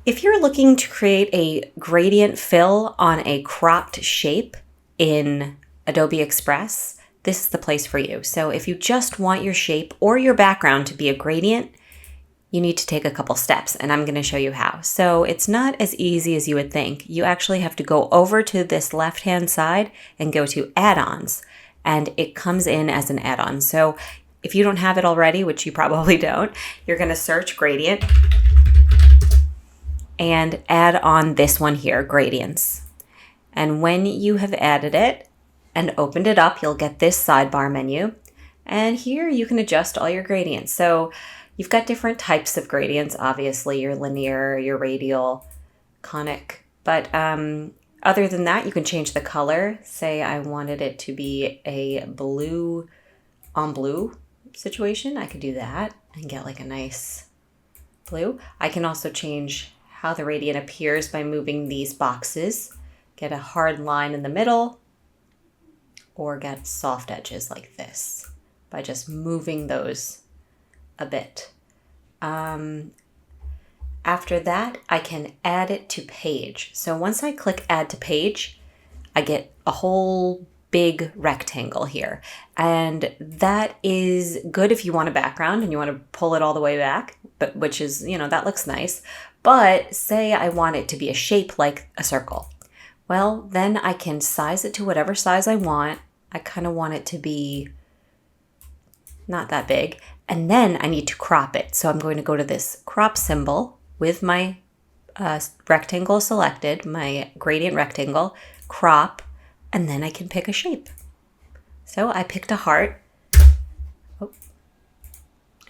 If you're looking to create a gradient fill on a cropped shape in Adobe Express, this is the place for you. So if you just want your shape or your background to be a gradient, you need to take a couple steps, and I'm going to show you how. So it's not as easy as you would think. You actually have to go over to this left-hand side and go to add-ons, and it comes in as an add-on. So if you don't have it already, which you probably don't, you're going to search gradient and add on this one here, gradients. And when you have added it and opened it up, you'll get this sidebar menu. And here you can adjust all your gradients. So you've got different types of gradients, obviously, your linear, your radial, conic. But other than that, you can change the color. Say I wanted it to be a blue on blue situation. I could do that and get like a nice blue. I can also change how the gradient appears by moving these boxes. Get a hard line in the middle, or get soft edges like this by just moving those a bit. After that, I can add it to page. So once I click add to page, I get a whole big rectangle here. And that is good if you want a background and you want to pull it all the way back, but which is, that looks nice. But say I want it to be a shape like a circle. Well, then I can size it to whatever size I want. I kind of want it to be not that big. And then I need to crop it. So I'm going to go to this crop symbol with my rectangle selected, my gradient rectangle, crop, and then I can pick a shape. So I picked a heart. Oh.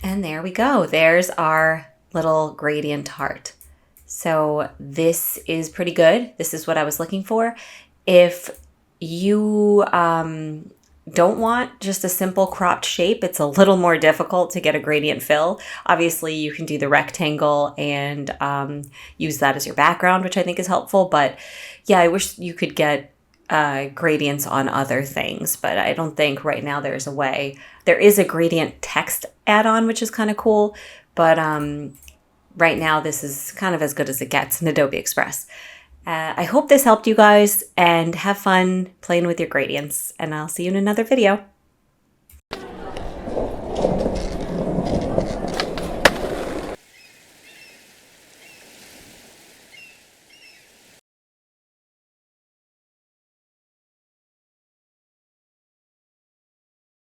And there we go. There's our little gradient heart. So this is pretty good. This is what I was looking for. If you don't want just a simple cropped shape, it's a little more difficult to get a gradient fill. Obviously, you can do the rectangle and use that as your background, which I think is helpful. But yeah, I wish you could get gradients on other things, but I don't think right now there's a way. There is a gradient text add-on, which is kind of cool, but right now this is kind of as good as it gets in Adobe Express. I hope this helped you guys, and have fun playing with your gradients, and I'll see you in another video.